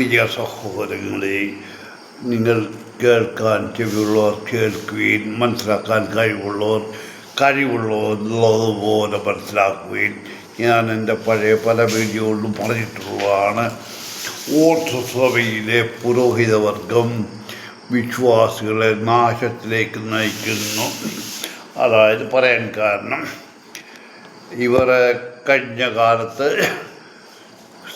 പ്രിയ സഹോദരങ്ങളെ, നിങ്ങൾ കേൾക്കാൻ ചെവിയുള്ളവർ കേൾക്കുകയും മനസ്സിലാക്കാൻ കഴിവുള്ളതുപോലെ മനസ്സിലാക്കുകയും ഞാൻ എൻ്റെ പഴയ പല വീഡിയോകളിലും പറഞ്ഞിട്ടുള്ളതാണ്. ഓർത്തഡോക്സ് പുരോഹിതവർഗം വിശ്വാസികളെ നാശത്തിലേക്ക് നയിക്കുന്നു. അതായത് പറയാൻ കാരണം, ഇവർ കഴിഞ്ഞ കാലത്ത്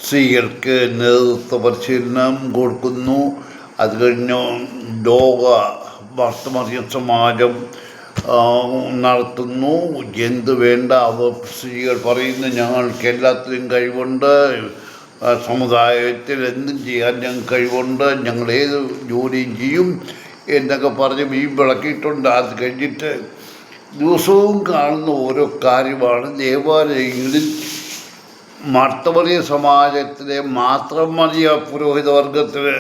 സ്ത്രീകൾക്ക് നേതൃത്വ പരിശീലനം കൊടുക്കുന്നു. അത് കഴിഞ്ഞ് ലോക ഭക്തമറിയ സമാജം നടത്തുന്നു. എന്ത് വേണ്ട, അവർ സ്ത്രീകൾ പറയുന്നു, ഞങ്ങൾക്ക് എല്ലാത്തിലും കഴിവുണ്ട്, സമുദായത്തിൽ എന്തും ചെയ്യാൻ ഞങ്ങൾക്ക് കഴിവുണ്ട്, ഞങ്ങൾ ഏത് ജോലിയും ചെയ്യും എന്നൊക്കെ പറഞ്ഞ് വിളക്കിയിട്ടുണ്ട്. അത് കഴിഞ്ഞിട്ട് ദിവസവും കാണുന്ന ഓരോ കാര്യമാണ് ദേവാലയങ്ങളിൽ മർത്തമറിയ സമാജത്തിലെ മാത്രം മതിയ പുരോഹിതവർഗത്തിന്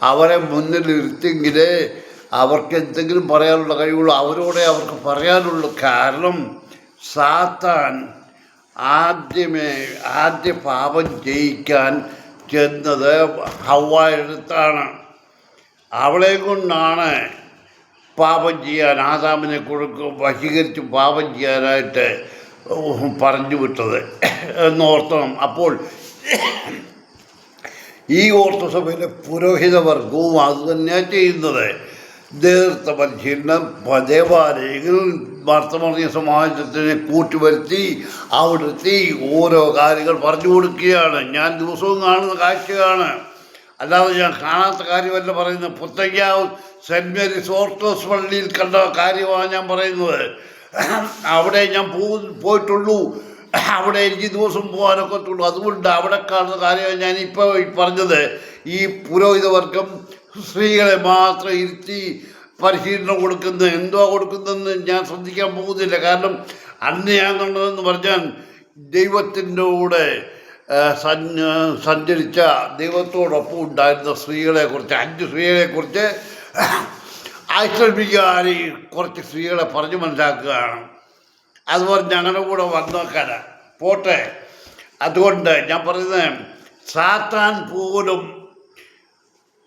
അവരെ മുന്നിലിരുത്തിയെങ്കിലേ അവർക്ക് എന്തെങ്കിലും പറയാനുള്ള കഴിവുള്ളൂ. അവർക്ക് പറയാനുള്ളൂ. കാരണം സാത്താൻ ആദ്യ പാപം ജയിക്കാൻ ചെന്നത് ഹവ്വായടുത്താണ്. അവളെ കൊണ്ടാണ് പാപം ചെയ്യാൻ, ആദാമിനെ വശീകരിച്ച് പാപം ചെയ്യാനായിട്ട് പറഞ്ഞു വിട്ടത് എന്നോർത്തണം. അപ്പോൾ ഈ ഓർത്തസഭയിലെ പുരോഹിതവർഗവും അത് തന്നെയാണ് ചെയ്യുന്നത്. നേതൃത്വ പരിശീലനം ദേവാലയങ്ങളിൽ ഭക്തമറിയ സമാജത്തിനെ കൂട്ടുവരുത്തി അവിടുത്തെ ഓരോ കാര്യങ്ങൾ പറഞ്ഞു കൊടുക്കുകയാണ്. ഞാൻ ദിവസവും കാണുന്ന കാഴ്ചയാണ്, അല്ലാതെ ഞാൻ കാണാത്ത കാര്യമല്ല പറയുന്നത്. പുത്തയ്യാവ് സെൻറ്റ് മേരീസ് ഓർത്തഡോക്സ് പള്ളിയിൽ കണ്ട കാര്യമാണ് ഞാൻ പറയുന്നത്. അവിടെ ഞാൻ പോയിട്ടുള്ളൂ. അവിടെ എനിക്ക് ദിവസം പോകാനൊക്കത്തുള്ളൂ. അതുകൊണ്ട് അവിടെ കാണുന്ന കാര്യമാണ് ഞാനിപ്പോൾ പറഞ്ഞത്. ഈ പുരോഹിതവർഗം സ്ത്രീകളെ മാത്രം ഇരുത്തി പരിശീലനം കൊടുക്കുന്നത്, എന്തുവാ കൊടുക്കുന്നതെന്ന് ഞാൻ ശ്രദ്ധിക്കാൻ പോകുന്നില്ല. കാരണം അന്ന് ഞാൻ കണ്ടതെന്ന് പറഞ്ഞാൽ ദൈവത്തിൻ്റെ കൂടെ സഞ്ചരിച്ച ദൈവത്തോടൊപ്പം ഉണ്ടായിരുന്ന സ്ത്രീകളെക്കുറിച്ച് 5 സ്ത്രീകളെക്കുറിച്ച് ആശ്രമിക്കാൻ കുറച്ച് സ്ത്രീകളെ പറഞ്ഞു മനസ്സിലാക്കുകയാണ്. അതുപോലെ ഞങ്ങളുടെ കൂടെ വന്നോക്കാൻ പോട്ടെ. അതുകൊണ്ട് ഞാൻ പറയുന്നത്, സാത്താൻ പോലും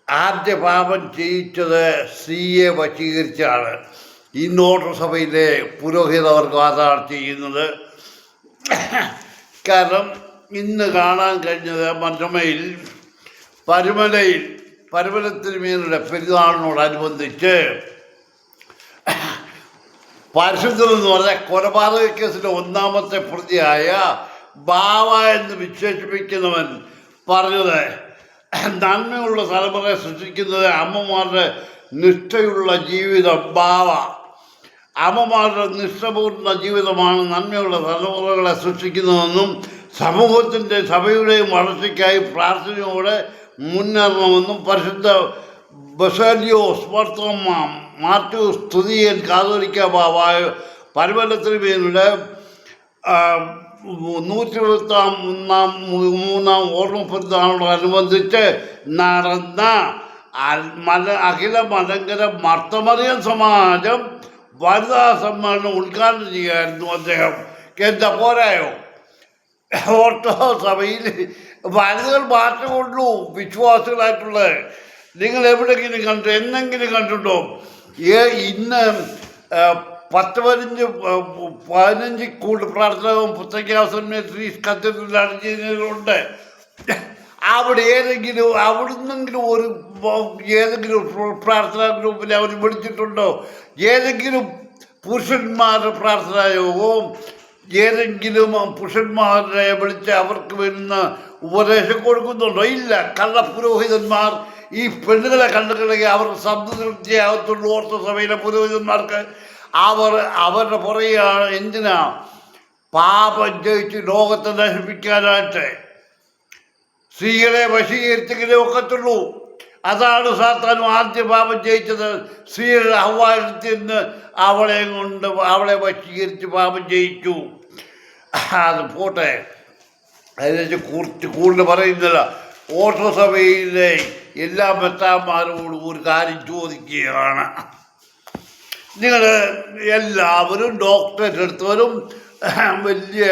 ആദ്യ പാപം ചെയ്യിച്ചത് സ്ത്രീയെ വശീകരിച്ചാണ്. ഈ ഓർത്തഡോക്സ് പുരോഹിതവർഗം അതാണ് ചെയ്യുന്നത്. കാരണം ഇന്ന് കാണാൻ കഴിഞ്ഞത് മനമയിൽ പരുമലത്തിരുമേനിയുടെ പെരുന്നാളിനോടനുബന്ധിച്ച് പരിശുദ്ധൻ എന്ന് പറഞ്ഞ കൊലപാതക കേസിലെ 1ാമത്തെ പ്രതിയായ ബാവ എന്ന് വിശേഷിപ്പിക്കുന്നവൻ പറഞ്ഞത്, നന്മയുള്ള തലമുറയെ സൃഷ്ടിക്കുന്നത് അമ്മമാരുടെ നിഷ്ഠയുള്ള ജീവിതം. അമ്മമാരുടെ നിഷ്ഠപൂർണ്ണ ജീവിതമാണ് നന്മയുള്ള തലമുറകളെ സൃഷ്ടിക്കുന്നതെന്നും സഭയുടെയും വളർച്ചയ്ക്കായി പ്രാർത്ഥനയോടെ മുന്നേറണമെന്നും പരിശുദ്ധ ബസേലിയോസ് മാർട്ടിയൂസ് സ്തുതിയൻ കാതോലിക്ക ബാബായ പരുമലത്തിരുമേനിയുടെ 123ാം ഓർമ്മ പെരുന്നാളിനോടനുബന്ധിച്ച് നടന്ന അഖില മലങ്കര മർത്തമറിയ സമാജം വനിതാ സമ്മേളനം ഉദ്ഘാടനം ചെയ്യായിരുന്നു അദ്ദേഹം. എന്താ പോരായോ? ഓർത്തഡോക്സ് സഭയിൽ വനിതകൾ മാത്രമുള്ളൂ വിശ്വാസികളായിട്ടുള്ളത്. നിങ്ങൾ എവിടെയെങ്കിലും എന്നെങ്കിലും കണ്ടിട്ടുണ്ടോ? ഇന്ന് 10-15 കൂടുതൽ പ്രാർത്ഥനവും പുസ്തകാവസരമേറ്റ് കത്തീഡ്രലാണ് ചെയ്യുന്നവരുണ്ട്. അവിടെ അവിടുന്നെങ്കിലും ഏതെങ്കിലും പ്രാർത്ഥനാ ഗ്രൂപ്പിൽ അവർ വിളിച്ചിട്ടുണ്ടോ? ഏതെങ്കിലും പുരുഷന്മാരുടെ പ്രാർത്ഥനാ യോഗവും ഏതെങ്കിലും പുരുഷന്മാരെ വിളിച്ച് അവർക്ക് വരുന്ന ഉപദേശം കൊടുക്കുന്നുണ്ടോ? ഇല്ല. കള്ളപുരോഹിതന്മാർ ഈ പെണ്ണുങ്ങളെ കണ്ടുകളെങ്കിൽ അവർക്ക് സംതൃപ്തിയാകത്തുള്ളൂ. ഓർത്തഡോക്സ് പുരോഹിതന്മാർക്ക് അവരുടെ പുറകെയാണ്. എന്തിനാ? പാപം ജയിച്ച് ലോകത്തെ നശിപ്പിക്കാനായിട്ട്. സ്ത്രീകളെ വശീകരിച്ചെങ്കിലേ ഒക്കത്തുള്ളൂ. അതാണ് സാത്താനും ആദ്യ പാപം ജയിച്ചത്. സ്ത്രീകളുടെ ഹവ്വായത്തിൽ അവളെ വശീകരിച്ച് പാപം ജയിച്ചു. അത് പോട്ടെ, അതിനെക്കുറിച്ച് കൂടുതൽ പറയുന്നില്ല. ഓർത്തഡോക്സ് സഭയിലെ എല്ലാ മെത്രാന്മാരോടും ഒരു കാര്യം ചോദിക്കുകയാണ്. നിങ്ങൾ എല്ലാവരും ഡോക്ടറേറ്റ് എടുത്തവരും വലിയ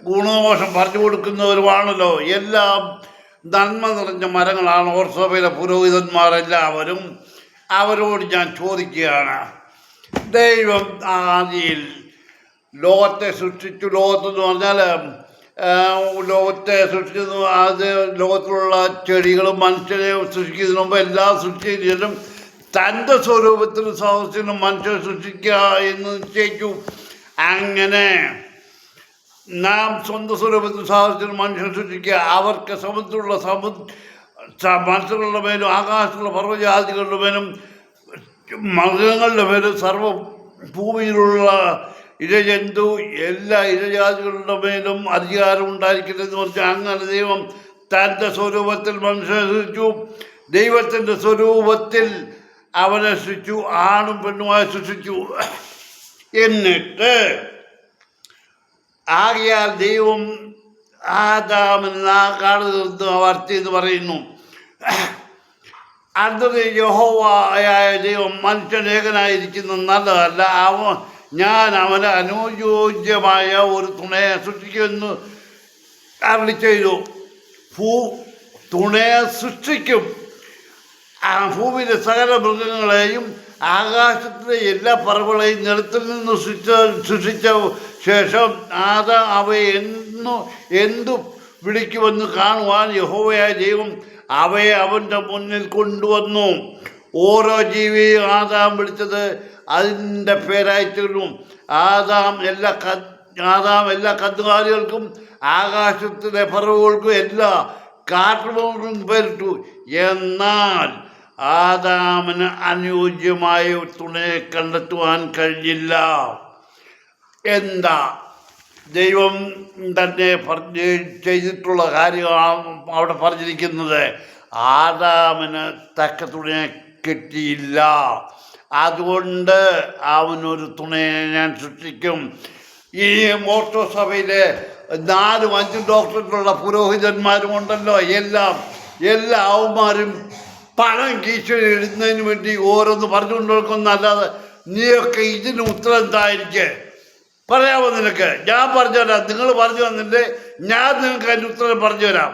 ഗുണദോഷം പറഞ്ഞു കൊടുക്കുന്നവരുമാണല്ലോ. എല്ലാം നന്മ നിറഞ്ഞ മരങ്ങളാണ് ഓർസഭയിലെ പുരോഹിതന്മാരെല്ലാവരും. അവരോട് ഞാൻ ചോദിക്കുകയാണ്, ദൈവം ആദിയിൽ ലോകത്തെ സൃഷ്ടിച്ചു. ലോകത്തെന്ന് പറഞ്ഞാൽ ലോകത്തെ സൃഷ്ടിച്ചു. അത് ലോകത്തിലുള്ള ചെടികളും മനുഷ്യരെ സൃഷ്ടിക്കുന്നതിന് മുമ്പ് എല്ലാം സൃഷ്ടിച്ചതിനും തൻ്റെ സ്വരൂപത്തിനും സാഹചര്യത്തിനും മനുഷ്യരെ സൃഷ്ടിക്കുക എന്ന് നിശ്ചയിച്ചു. അങ്ങനെ നാം സ്വന്തം സ്വരൂപത്തിൽ സാഹചര്യത്തിനും മനുഷ്യരെ സൃഷ്ടിക്കുക. അവർക്ക് സമുദ്രമുള്ള മത്സ്യങ്ങളുടെ മേലും ആകാശത്തുള്ള പർവ്വജാതികളുടെ മേലും മൃഗങ്ങളുടെ മേലും സർവ്വ ഭൂമിയിലുള്ള ഇഴജന്തു എല്ലാ ഇഴജാതികളുടെ മേലും അധികാരം ഉണ്ടായിരിക്കണമെന്ന് പറഞ്ഞാൽ അങ്ങനെ ദൈവം തൻ്റെ സ്വരൂപത്തിൽ മനുഷ്യനെ സൃഷ്ടിച്ചു. ദൈവത്തിൻ്റെ സ്വരൂപത്തിൽ അവനെ സൃഷ്ടിച്ചു, ആണും പെണ്ണുമായി സൃഷ്ടിച്ചു. എന്നിട്ട് ആകയാൽ ദൈവം ആദാമിന് നാകാട് വർത്തി എന്ന് പറയുന്നു. അത് യഹോവയായ ദൈവം മനുഷ്യനേകനായിരിക്കുന്നത് നല്ലതല്ല, ഞാൻ അവന് അനുയോജ്യമായ ഒരു തുണയെ സൃഷ്ടിക്കുമെന്ന് അരുളി ചെയ്തു. തുണയെ സൃഷ്ടിക്കും. ഭൂമിയിലെ സകല മൃഗങ്ങളെയും ആകാശത്തിലെ എല്ലാ പറവുകളെയും നിലത്തിൽ നിന്ന് സൃഷ്ടിച്ച ശേഷം അവയെ എന്തു വിളിക്കുമെന്ന് കാണുവാൻ യഹോവയായ ദൈവം അവയെ അവൻ്റെ മുന്നിൽ കൊണ്ടുവന്നു. ഓരോ ജീവിയും ആദാം വിളിച്ചത് അതിൻ്റെ പേരായി തീർന്നു. ആദാം എല്ലാ കന്നുകാലികൾക്കും ആകാശത്തിലെ പറവുകൾക്കും എല്ലാ കാട്ടുമൃഗങ്ങൾക്കും പേരിട്ടു. എന്നാൽ ആദാമിന് അനുയോജ്യമായ തുണയെ കണ്ടെത്തുവാൻ കഴിഞ്ഞില്ല. എന്താ ദൈവം തന്നെ ചെയ്തിട്ടുള്ള കാര്യമാണ് അവിടെ പറഞ്ഞിരിക്കുന്നത്. ആദാമിന് തക്ക തുണയെ കിട്ടിയില്ല. അതുകൊണ്ട് അവനൊരു തുണയെ ഞാൻ സൃഷ്ടിക്കും. ഈ മോട്ടോ സഭയിലെ 4-5 ഡോക്ടറേറ്റുള്ള പുരോഹിതന്മാരും ഉണ്ടല്ലോ. എല്ലാ അവന്മാരും പണം കീശയിടുന്നതിന് വേണ്ടി ഓരോന്ന് പറഞ്ഞുകൊണ്ട് കൊടുക്കുന്നല്ലാതെ നീയൊക്കെ ഇതിന് ഉത്തരം എന്തായിരിക്കെ പറയാമോ? നിനക്ക് ഞാൻ പറഞ്ഞു തരാം. നിങ്ങൾ പറഞ്ഞു തന്നില്ലേ, ഞാൻ നിങ്ങൾക്ക് അതിൻ്റെ ഉത്തരം പറഞ്ഞു തരാം.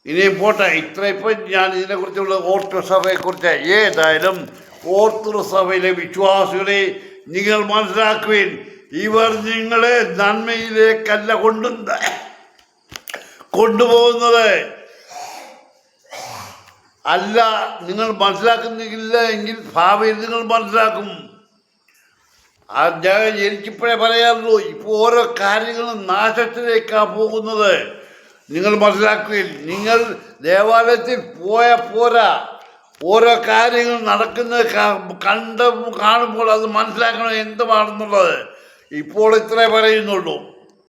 ഇനിയും പോട്ടെ. ഇപ്പം ഞാൻ ഇതിനെക്കുറിച്ചുള്ള ഓർത്തഡോക്സ് സഭയെക്കുറിച്ച് ഏതായാലും ഓർത്തഡോക്സ് സഭയിലെ വിശ്വാസികളെ നിങ്ങൾ മനസ്സിലാക്കുവിൻ. ഇവർ നിങ്ങളെ നന്മയിലേക്കല്ല കൊണ്ടുപോകുന്നത്. അല്ല, നിങ്ങൾ മനസ്സിലാക്കുന്നില്ല എങ്കിൽ ഭാവിയിൽ നിങ്ങൾ മനസ്സിലാക്കും. ഞാൻ എനിക്കിപ്പോഴേ പറയാറുള്ളൂ, ഇപ്പോൾ ഓരോ കാര്യങ്ങളും നാശത്തിലേക്കാണ് പോകുന്നത്. നിങ്ങൾ മനസ്സിലാക്കുകയും നിങ്ങൾ ദേവാലയത്തിൽ പോരാ. ഓരോ കാര്യങ്ങൾ നടക്കുന്നത് കാണുമ്പോൾ അത് മനസ്സിലാക്കണം എന്തുമാണെന്നുള്ളത്. ഇപ്പോൾ ഇത്രേ പറയുന്നുള്ളൂ.